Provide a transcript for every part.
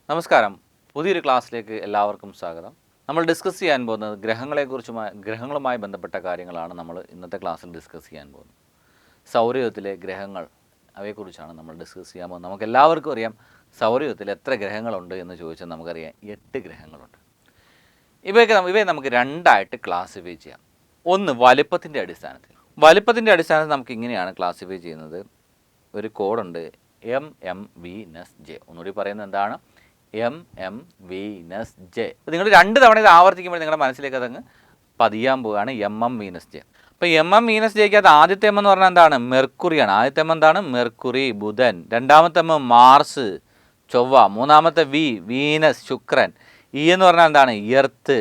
നമസ്കാരം. പുതിയൊരു ക്ലാസ്സിലേക്ക് എല്ലാവർക്കും സ്വാഗതം. നമ്മൾ ഡിസ്കസ് ചെയ്യാൻ പോകുന്നത് ഗ്രഹങ്ങളുമായി ബന്ധപ്പെട്ട കാര്യങ്ങളാണ് നമ്മൾ ഇന്നത്തെ ക്ലാസ്സിൽ ഡിസ്കസ് ചെയ്യാൻ പോകുന്നത്. സൗരയൂഥത്തിലെ ഗ്രഹങ്ങൾ അവയെക്കുറിച്ചാണ് നമ്മൾ ഡിസ്കസ് ചെയ്യാൻ പോകുന്നത്. നമുക്ക് എല്ലാവർക്കും അറിയാം സൗരയൂഥത്തിൽ എത്ര ഗ്രഹങ്ങളുണ്ട് എന്ന് ചോദിച്ചാൽ നമുക്കറിയാം 8 ഗ്രഹങ്ങളുണ്ട്. ഇവയെ നമുക്ക് രണ്ടായിട്ട് ക്ലാസിഫൈ ചെയ്യാം. ഒന്ന് വലിപ്പത്തിൻ്റെ അടിസ്ഥാനത്തിൽ നമുക്ക് ഇങ്ങനെയാണ് ക്ലാസിഫൈ ചെയ്യുന്നത്. ഒരു കോഡുണ്ട് MMVNSJ. ഒന്നുകൂടി പറയുന്നത് എന്താണ്? MMVNSJ. അപ്പോൾ നിങ്ങൾ 2 തവണ ഇത് ആവർത്തിക്കുമ്പോൾ നിങ്ങളുടെ മനസ്സിലേക്ക് അതങ്ങ് പതിയാൻ പോവുകയാണ് MMVNSJ. അപ്പോൾ MMVNSJക്ക് അത് ആദ്യത്തെ എം എന്ന് പറഞ്ഞാൽ എന്താണ്? മെർക്കുറിയാണ്. ആദ്യത്തെ എം എന്താണ്? മെർക്കുറി, ബുധൻ. രണ്ടാമത്തെ എം മാർസ്, ചൊവ്വ. മൂന്നാമത്തെ വീനസ്, ശുക്രൻ. ഇ എന്ന് പറഞ്ഞാൽ എന്താണ്? എർത്ത്.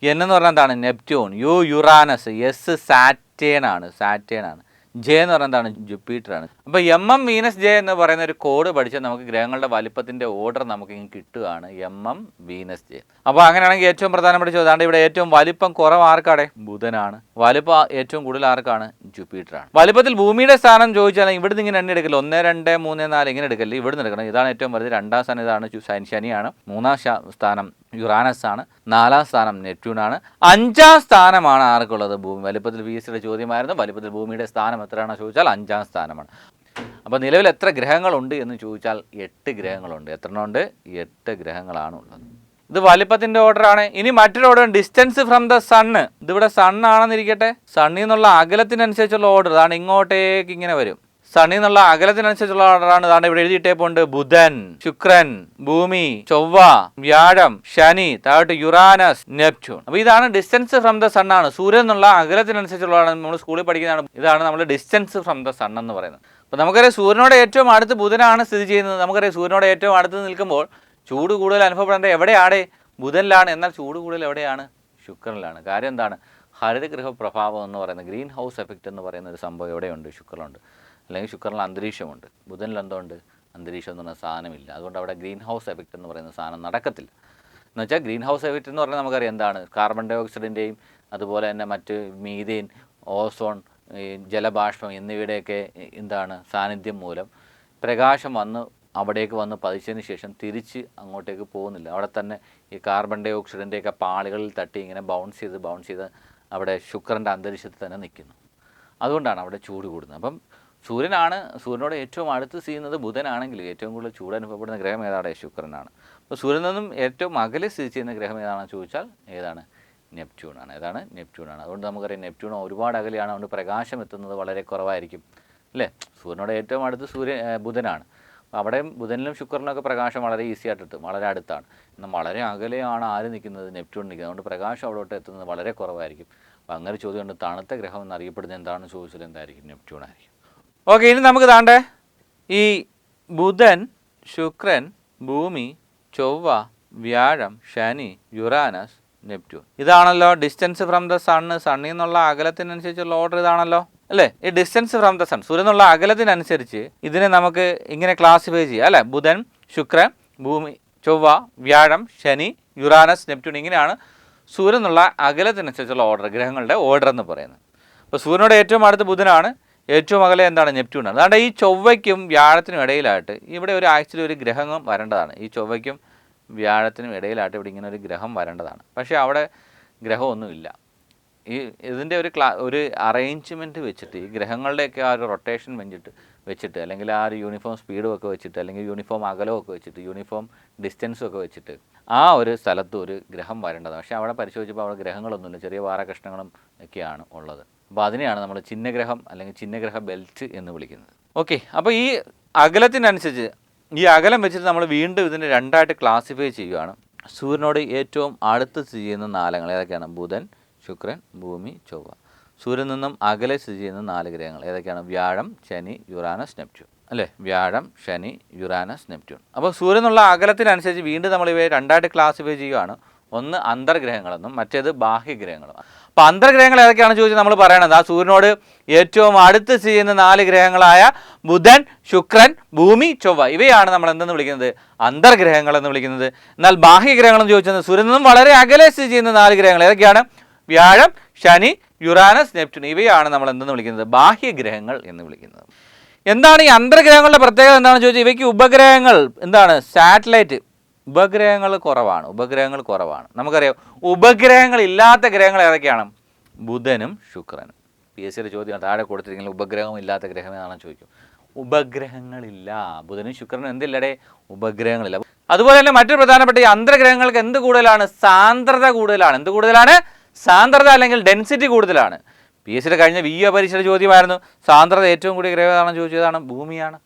എൻ എന്ന് പറഞ്ഞാൽ എന്താണ്? നെപ്റ്റ്യൂൺ. യുറാനസ്. എസ് സാറ്റേൺ ആണ്. ജെ എന്ന് പറഞ്ഞാൽ എന്താണ്? ജുപ്പിറ്ററാണ്. അപ്പോൾ MMVNSJ എന്ന് പറയുന്ന ഒരു കോഡ് പഠിച്ചാൽ നമുക്ക് ഗ്രഹങ്ങളുടെ വലിപ്പത്തിൻ്റെ ഓർഡർ നമുക്ക് ഇങ്ങനെ കിട്ടുകയാണ്. MMVNSJ. അപ്പോൾ അങ്ങനെയാണെങ്കിൽ ഏറ്റവും പ്രധാനപ്പെട്ട ചോദ്യമാണ് ഇവിടെ ഏറ്റവും വലിപ്പം കുറവ് ആർക്കാടെ? ബുധനാണ്. വലിപ്പം ഏറ്റവും കൂടുതൽ ആർക്കാണ്? ജുപ്പിറ്ററാണ്. വലിപ്പത്തിൽ ഭൂമിയുടെ സ്ഥാനം ചോദിച്ചാൽ ഇവിടുന്ന് ഇങ്ങനെ എണ്ണ എടുക്കില്ല. 1, 2, 3, 4 ഇങ്ങനെ എടുക്കല്ലേ, ഇവിടുന്ന് എടുക്കണം. ഇതാണ് ഏറ്റവും വലുത്. 2ാം സ്ഥാനം ഇതാണ് ശനിയാണ്. 3ാം സ്ഥാനം യുറാനസ് ആണ്. 4ാം സ്ഥാനം നെപ്റ്റ്യൂൺ ആണ്. 5ാം സ്ഥാനമാണ് ആർക്കുള്ളത്? ഭൂമി. വലിപ്പത്തിൽ PSCയുടെ ചോദ്യമായിരുന്നു. വലിപ്പത്തിൽ ഭൂമിയുടെ സ്ഥാനം എത്രയാണെന്ന് ചോദിച്ചാൽ 5ാം സ്ഥാനമാണ്. അപ്പോൾ നിലവിൽ എത്ര ഗ്രഹങ്ങളുണ്ട് എന്ന് ചോദിച്ചാൽ 8 ഗ്രഹങ്ങളുണ്ട്. എത്ര ഉണ്ട്? 8 ഗ്രഹങ്ങളാണ് ഉള്ളത്. ഇത് വലിപ്പത്തിൻ്റെ ഓർഡറാണ്. ഇനി മറ്റൊരു order, distance from the sun. ഇതിവിടെ സണ്ണാണെന്നിരിക്കട്ടെ. സണ്ണിൽ നിന്നുള്ള അകലത്തിനനുസരിച്ചുള്ള ഓർഡർ അതാണ്. ഇങ്ങോട്ടേക്ക് ഇങ്ങനെ വരും. സണ്ണിൽ നിന്നുള്ള അകലത്തിനനുസരിച്ചുള്ള ഓർഡറാണ്. ഇതാണ് ഇവിടെ എഴുതിയിട്ടേപ്പുണ്ട്. ബുധൻ, ശുക്രൻ, ഭൂമി, ചൊവ്വ, വ്യാഴം, ശനി, താഴോട്ട് യുറാനസ്, നെപ്റ്റ്യൂൺ. അപ്പോൾ ഇതാണ് ഡിസ്റ്റൻസ് ഫ്രം ദ സൺ ആണ്. സൂര്യൻ എന്നുള്ള അകലത്തിനനുസരിച്ചുള്ളതാണ്. നമ്മൾ സ്കൂളിൽ പഠിക്കുന്നതാണ്. ഇതാണ് നമ്മൾ ഡിസ്റ്റൻസ് ഫ്രം ദ സൺ എന്ന് പറയുന്നത്. അപ്പോൾ നമുക്കറിയാം സൂര്യനോട് ഏറ്റവും അടുത്ത് ബുധനാണ് സ്ഥിതി ചെയ്യുന്നത്. നമുക്കറിയാം സൂര്യനോട് ഏറ്റവും അടുത്ത് നിൽക്കുമ്പോൾ ചൂട് കൂടുതൽ അനുഭവപ്പെടേണ്ടത് എവിടെയാണ്? ബുധനിലാണ്. എന്നാൽ ചൂട് കൂടുതൽ എവിടെയാണ്? ശുക്രനിലാണ്. കാര്യം എന്താണ്? ഹരിതഗൃഹ പ്രഭാവം എന്ന് പറയുന്നത്, ഗ്രീൻ ഹൗസ് എഫക്റ്റ് എന്ന് പറയുന്ന ഒരു സംഭവം എവിടെയുണ്ട്? ശുക്രനുണ്ട്. അല്ലെങ്കിൽ ശുക്രനിൽ അന്തരീക്ഷമുണ്ട്. ബുധനിൽ എന്തുകൊണ്ട്? അന്തരീക്ഷം എന്ന് പറഞ്ഞ സാധനമില്ല. അതുകൊണ്ട് അവിടെ ഗ്രീൻ ഹൗസ് എഫക്റ്റ് എന്ന് പറയുന്ന സാധനം നടക്കത്തില്ല. എന്ന് വെച്ചാൽ ഗ്രീൻ ഹൗസ് എഫക്റ്റ് എന്ന് പറഞ്ഞാൽ നമുക്കറിയാം എന്താണ്? കാർബൺ ഡൈ ഓക്സൈഡിൻ്റെയും അതുപോലെ തന്നെ മറ്റ് മീഥേൻ, ഓസോൺ, ജലബാഷ്പം എന്നിവയുടെയൊക്കെ എന്താണ് സാന്നിധ്യം മൂലം പ്രകാശം അവിടേക്ക് വന്ന് പതിച്ചതിന് ശേഷം തിരിച്ച് അങ്ങോട്ടേക്ക് പോകുന്നില്ല. അവിടെ തന്നെ ഈ കാർബൺ ഡൈ ഓക്സൈഡിൻ്റെയൊക്കെ പാളികളിൽ തട്ടി ഇങ്ങനെ ബൗൺസ് ചെയ്ത് അവിടെ ശുക്രൻ്റെ അന്തരീക്ഷത്തിൽ തന്നെ നിൽക്കുന്നു. അതുകൊണ്ടാണ് അവിടെ ചൂട് കൂടുന്നത്. അപ്പം സൂര്യനോട് ഏറ്റവും അടുത്ത് ചെയ്യുന്നത് ബുധനാണെങ്കിൽ ഏറ്റവും കൂടുതൽ ചൂട് അനുഭവപ്പെടുന്ന ഗ്രഹം ഏതാണ്? ശുക്രനാണ്. അപ്പോൾ സൂര്യനിൽ നിന്നും ഏറ്റവും അകലെ സ്ഥിതി ചെയ്യുന്ന ഗ്രഹം ഏതാണെന്ന് ചോദിച്ചാൽ ഏതാണ്? നെപ്റ്റ്യൂണാണ്. നെപ്റ്റ്യൂണാണ്. അതുകൊണ്ട് നമുക്കറിയാം നെപ്റ്റ്യൂൺ ഒരുപാട് അകലെയാണ്. അതുകൊണ്ട് പ്രകാശം എത്തുന്നത് വളരെ കുറവായിരിക്കും അല്ലേ? സൂര്യനോട് ഏറ്റവും അടുത്ത് ബുധനാണ്. അവിടെ ബുധനിലും ശുക്രനിലൊക്കെ പ്രകാശം വളരെ ഈസി ആയിട്ട് എത്തും, വളരെ അടുത്താണ്. എന്നാൽ വളരെ അകലെയാണ് ആര് നിൽക്കുന്നത്? നെപ്റ്റ്യൂൺ നിൽക്കുന്നത്. അതുകൊണ്ട് പ്രകാശം അവിടോട്ട് എത്തുന്നത് വളരെ കുറവായിരിക്കും. അപ്പോൾ അങ്ങനെ ചോദ്യമുണ്ട്, തണുത്ത ഗ്രഹം എന്നറിയപ്പെടുന്നത് എന്താണെന്ന് ചോദിച്ചാൽ എന്തായിരിക്കും? നെപ്റ്റ്യൂൺ ആയിരിക്കും. ഓക്കെ, ഇനി നമുക്ക് താണ്ടേ ഈ ബുധൻ, ശുക്രൻ, ഭൂമി, ചൊവ്വ, വ്യാഴം, ശനി, യുറാനസ്, നെപ്റ്റ്യൂൺ. ഇതാണല്ലോ ഡിസ്റ്റൻസ് ഫ്രം ദ സണ്ണ്. സണ്ണിൽ നിന്നുള്ള അകലത്തിനനുസരിച്ചുള്ള ഓർഡർ ഇതാണല്ലോ അല്ലേ? ഈ ഡിസ്റ്റൻസ് ഫ്രം ദ സൺ, സൂര്യൻ എന്നുള്ള അകലത്തിനനുസരിച്ച് ഇതിനെ നമുക്ക് ഇങ്ങനെ ക്ലാസിഫൈ ചെയ്യാം അല്ലേ? ബുധൻ, ശുക്രൻ, ഭൂമി, ചൊവ്വ, വ്യാഴം, ശനി, യുറാനസ്, നെപ്റ്റ്യൂൺ. ഇങ്ങനെയാണ് സൂര്യൻ എന്നുള്ള അകലത്തിനനുസരിച്ചുള്ള ഓർഡർ, ഗ്രഹങ്ങളുടെ ഓർഡർ എന്ന് പറയുന്നത്. അപ്പോൾ സൂര്യനോട് ഏറ്റവും അടുത്ത് ബുധനാണ്, ഏറ്റവും അകലെ എന്താണ്? നെപ്റ്റ്യൂണാണ്. അതുകൊണ്ട് ഈ ചൊവ്വയ്ക്കും വ്യാഴത്തിനും ഇടയിലായിട്ട് ഇവിടെ ആക്ച്വലി ഒരു ഗ്രഹം വരേണ്ടതാണ്. ഈ ചൊവ്വയ്ക്കും വ്യാഴത്തിനും ഇടയിലായിട്ട് ഇവിടെ ഇങ്ങനെ ഒരു ഗ്രഹം വരേണ്ടതാണ്. പക്ഷേ അവിടെ ഗ്രഹമൊന്നുമില്ല. ഇതിൻ്റെ ഒരു അറേഞ്ച്മെൻറ്റ് വെച്ചിട്ട് ഈ ഗ്രഹങ്ങളുടെയൊക്കെ ആ ഒരു റൊട്ടേഷൻ വെച്ചിട്ട് അല്ലെങ്കിൽ ആ ഒരു യൂണിഫോം സ്പീഡും ഒക്കെ വെച്ചിട്ട് അല്ലെങ്കിൽ യൂണിഫോം അകലമൊക്കെ വെച്ചിട്ട് യൂണിഫോം ഡിസ്റ്റൻസും ഒക്കെ വെച്ചിട്ട് ആ ഒരു സ്ഥലത്ത് ഒരു ഗ്രഹം വരേണ്ടതാണ്. പക്ഷേ അവിടെ പരിശോധിച്ചപ്പോൾ അവിടെ ഗ്രഹങ്ങളൊന്നുമില്ല, ചെറിയ പാറകഷ്ണങ്ങളും ഒക്കെയാണ് ഉള്ളത്. അപ്പോൾ അതിനെയാണ് നമ്മൾ ചിഹ്നഗ്രഹം അല്ലെങ്കിൽ ചിഹ്നഗ്രഹ ബെൽറ്റ് എന്ന് വിളിക്കുന്നത്. ഓക്കെ, അപ്പോൾ ഈ അകലത്തിനനുസരിച്ച് ഈ അകലം വെച്ചിട്ട് നമ്മൾ വീണ്ടും ഇതിനെ രണ്ടായിട്ട് ക്ലാസിഫൈ ചെയ്യുകയാണ്. സൂര്യനോട് ഏറ്റവും അടുത്ത് സ്ഥിതി ചെയ്യുന്ന 4 ഏതൊക്കെയാണ്? ബുധൻ, ശുക്രൻ, ഭൂമി, ചൊവ്വ. സൂര്യനിൽ നിന്നും അകലെ സ്ഥിതി ചെയ്യുന്ന 4 ഗ്രഹങ്ങൾ ഏതൊക്കെയാണ്? വ്യാഴം, ശനി, യുറാനസ്, നെപ്റ്റ്യൂൺ അല്ലേ? വ്യാഴം, ശനി, യുറാനസ്, നെപ്റ്റ്യൂൺ. അപ്പോൾ സൂര്യനുള്ള അകലത്തിനനുസരിച്ച് വീണ്ടും നമ്മൾ ഇവയെ രണ്ടായിട്ട് ക്ലാസിഫൈ ചെയ്യുകയാണ്. ഒന്ന് അന്തർഗ്രഹങ്ങളെന്നും മറ്റേത് ബാഹ്യഗ്രഹങ്ങളും. അപ്പോൾ അന്തർഗ്രഹങ്ങൾ ഏതൊക്കെയാണെന്ന് ചോദിച്ചാൽ നമ്മൾ പറയണത് ആ സൂര്യനോട് ഏറ്റവും അടുത്ത് ചെയ്യുന്ന 4 ഗ്രഹങ്ങളായ ബുധൻ, ശുക്രൻ, ഭൂമി, ചൊവ്വ ഇവയാണ് നമ്മൾ എന്തെന്ന് വിളിക്കുന്നത്? അന്തർഗ്രഹങ്ങൾ എന്ന് വിളിക്കുന്നത്. എന്നാൽ ബാഹ്യഗ്രഹങ്ങളെന്ന് ചോദിച്ചത് സൂര്യനിൽ നിന്നും വളരെ അകലെ സ്ഥിതി ചെയ്യുന്ന 4 ഗ്രഹങ്ങൾ ഏതൊക്കെയാണ്? വ്യാഴം, ശനി, യുറാനസ്, നെപ്റ്റ്യൂൺ ഇവയാണ് നമ്മൾ എന്തെന്ന് വിളിക്കുന്നത്? ബാഹ്യഗ്രഹങ്ങൾ എന്ന് വിളിക്കുന്നത്. എന്താണ് ഈ അന്തർഗ്രഹങ്ങളുടെ പ്രത്യേകത എന്താണെന്ന് ചോദിച്ചാൽ ഇവയ്ക്ക് ഉപഗ്രഹങ്ങൾ എന്താണ്? സാറ്റലൈറ്റ് ഉപഗ്രഹങ്ങൾ കുറവാണ്. നമുക്കറിയാം ഉപഗ്രഹങ്ങളില്ലാത്ത ഗ്രഹങ്ങൾ ഏതൊക്കെയാണ്? ബുധനും ശുക്രനും. PSCയുടെ ചോദ്യം താഴെ കൊടുത്തിരിക്കുന്ന ഉപഗ്രഹം ഇല്ലാത്ത ഗ്രഹം ഏതാണെന്ന് ചോദിക്കും. ഉപഗ്രഹങ്ങളില്ല. ബുധനും ശുക്രനും എന്തില്ലടേ? ഉപഗ്രഹങ്ങളില്ല. അതുപോലെ തന്നെ മറ്റൊരു പ്രധാനപ്പെട്ട ഈ അന്തർഗ്രഹങ്ങൾക്ക് എന്ത് കൂടുതലാണ്? സാന്ദ്രത കൂടുതലാണ്. എന്ത് കൂടുതലാണ്? സാന്ദ്രത അല്ലെങ്കിൽ ഡെൻസിറ്റി കൂടുതലാണ്. PSCയുടെ കഴിഞ്ഞ VO പരീക്ഷയുടെ ചോദ്യമായിരുന്നു സാന്ദ്രത ഏറ്റവും കൂടിയ ഗ്രഹം ഏതാണെന്ന് ചോദിച്ചതാണ് ഭൂമിയാണ്.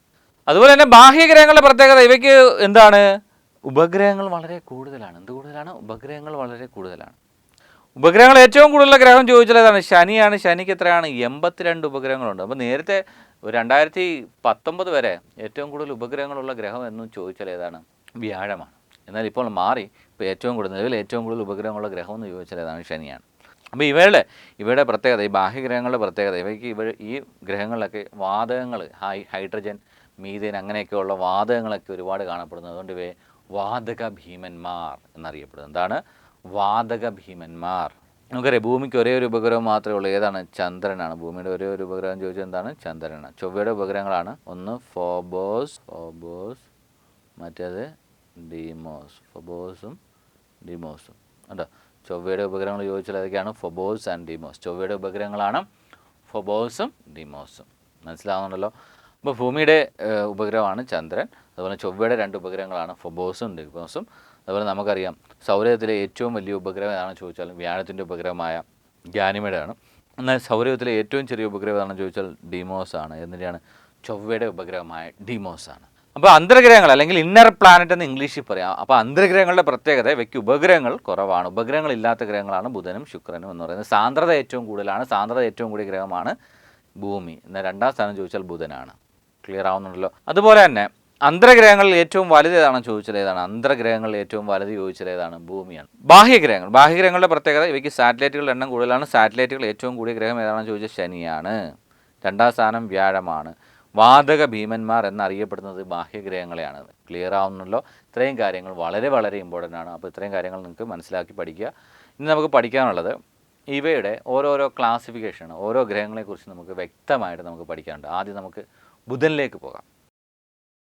അതുപോലെ തന്നെ ബാഹ്യഗ്രഹങ്ങളുടെ പ്രത്യേകത ഇവയ്ക്ക് എന്താണ്? ഉപഗ്രഹങ്ങൾ വളരെ കൂടുതലാണ്. എന്ത് കൂടുതലാണ്? ഉപഗ്രഹങ്ങൾ വളരെ കൂടുതലാണ്. ഉപഗ്രഹങ്ങൾ ഏറ്റവും കൂടുതലുള്ള ഗ്രഹം ചോദിച്ചാൽ ഏതാണ്? ശനിയാണ്. ശനിക്ക് എത്രയാണ്? 82 ഉപഗ്രഹങ്ങളുണ്ട്. അപ്പോൾ നേരത്തെ 2019 വരെ ഏറ്റവും കൂടുതൽ ഉപഗ്രഹങ്ങളുള്ള ഗ്രഹം എന്ന് ചോദിച്ചാൽ ഏതാണ്? വ്യാഴമാണ്. എന്നാൽ ഇപ്പോൾ മാറി. ഇപ്പോൾ നിലവിൽ ഏറ്റവും കൂടുതൽ ഉപഗ്രഹങ്ങളുള്ള ഗ്രഹം എന്ന് ചോദിച്ചാൽ ഏതാണ്? ശനിയാണ്. അപ്പോൾ ഇവയുടെ പ്രത്യേകത, ഈ ബാഹ്യഗ്രഹങ്ങളുടെ പ്രത്യേകത, ഈ ഗ്രഹങ്ങളിലൊക്കെ വാതകങ്ങൾ, ഹൈഡ്രജൻ, മീഥേൻ അങ്ങനെയൊക്കെയുള്ള വാതകങ്ങളൊക്കെ ഒരുപാട് കാണപ്പെടുന്നു. അതുകൊണ്ട് ഇവയെ വാതക ഭീമന്മാർ എന്നറിയപ്പെടുന്നത്. എന്താണ്? വാതക ഭീമന്മാർ. നമുക്കറിയാം ഭൂമിക്ക് ഒരേ ഒരു ഉപഗ്രഹം മാത്രമേ ഉള്ളൂ. ഏതാണ്? ചന്ദ്രനാണ്. ഭൂമിയുടെ ഒരേ ഒരു ഉപഗ്രഹം ചോദിച്ചാൽ എന്താണ്? ചന്ദ്രനാണ്. ചൊവ്വയുടെ ഉപഗ്രഹങ്ങളാണ് ഒന്ന് ഫോബോസ്, മറ്റേത് ഫോബോസും ഡീമോസും. കേട്ടോ, ചൊവ്വയുടെ ഉപഗ്രഹങ്ങൾ ചോദിച്ചാൽ ഏതൊക്കെയാണ്? Phobos and Deimos. ചൊവ്വയുടെ ഉപഗ്രഹങ്ങളാണ് ഫോബോസും ഡീമോസും. മനസ്സിലാവുന്നുണ്ടല്ലോ. അപ്പോൾ ഭൂമിയുടെ ഉപഗ്രഹമാണ് ചന്ദ്രൻ. അതുപോലെ ചൊവ്വയുടെ 2 ഉപഗ്രഹങ്ങളാണ് ഫോബോസും ഡീമോസും. അതുപോലെ നമുക്കറിയാം സൗരയൂഥത്തിലെ ഏറ്റവും വലിയ ഉപഗ്രഹം ഏതാണെന്ന് ചോദിച്ചാൽ വ്യാഴത്തിൻ്റെ ഉപഗ്രഹമായ ഗാനിമേഡാണ്. എന്നാൽ സൗരയൂഥത്തിലെ ഏറ്റവും ചെറിയ ഉപഗ്രഹം ഏതാണെന്ന് ചോദിച്ചാൽ ഡീമോസ് ആണ്. എന്നിട്ടാണ് ചൊവ്വയുടെ ഉപഗ്രഹമായ ഡീമോസ് ആണ്. അപ്പോൾ അന്തർഗ്രഹങ്ങൾ അല്ലെങ്കിൽ ഇന്നർ പ്ലാനറ്റ് എന്ന് ഇംഗ്ലീഷിൽ പറയാം. അപ്പോൾ അന്തർഗ്രഹങ്ങളുടെ പ്രത്യേകത ഇവയ്ക്ക് ഉപഗ്രഹങ്ങൾ കുറവാണ്. ഉപഗ്രഹങ്ങളില്ലാത്ത ഗ്രഹങ്ങളാണ് ബുധനും ശുക്രനും എന്ന് പറയുന്നത്. സാന്ദ്രത ഏറ്റവും കൂടുതലാണ്. സാന്ദ്രത ഏറ്റവും കൂടിയ ഗ്രഹമാണ് ഭൂമി. എന്നാൽ 2ാം സ്ഥാനം ചോദിച്ചാൽ ബുധനാണ്. ക്ലിയർ ആവുന്നുണ്ടല്ലോ. അതുപോലെ തന്നെ അന്തർഗ്രഹങ്ങളിൽ ഏറ്റവും വലുത് ഏതാണെന്ന് ചോദിച്ചാൽ ഏതാണ്? അന്തർഗ്രഹങ്ങളിൽ ഏറ്റവും വലുത് ചോദിച്ചാൽ ഏതാണ്? ഭൂമിയാണ്. ബാഹ്യഗ്രഹങ്ങളുടെ പ്രത്യേകത ഇവയ്ക്ക് സാറ്റലൈറ്റുകളുടെ എണ്ണം കൂടുതലാണ്. സാറ്റലൈറ്റുകൾ ഏറ്റവും കൂടിയ ഗ്രഹം ഏതാണെന്ന് ചോദിച്ചാൽ ശനിയാണ്. 2ാം സ്ഥാനം വ്യാഴമാണ്. വാതക ഭീമന്മാർ എന്നറിയപ്പെടുന്നത് ബാഹ്യഗ്രഹങ്ങളെയാണ്. ക്ലിയർ ആവുന്നല്ലോ. ഇത്രയും കാര്യങ്ങൾ വളരെ വളരെ ഇമ്പോർട്ടൻ്റ് ആണ്. അപ്പോൾ ഇത്രയും കാര്യങ്ങൾ നിങ്ങൾക്ക് മനസ്സിലാക്കി പഠിക്കുക. ഇനി നമുക്ക് പഠിക്കാനുള്ളത് ഇവയുടെ ഓരോരോ ക്ലാസിഫിക്കേഷൻ, ഓരോ ഗ്രഹങ്ങളെക്കുറിച്ച് നമുക്ക് വ്യക്തമായിട്ട് നമുക്ക് പഠിക്കാനുണ്ട്. ആദ്യം നമുക്ക് ബുധനിലേക്ക് പോകാം.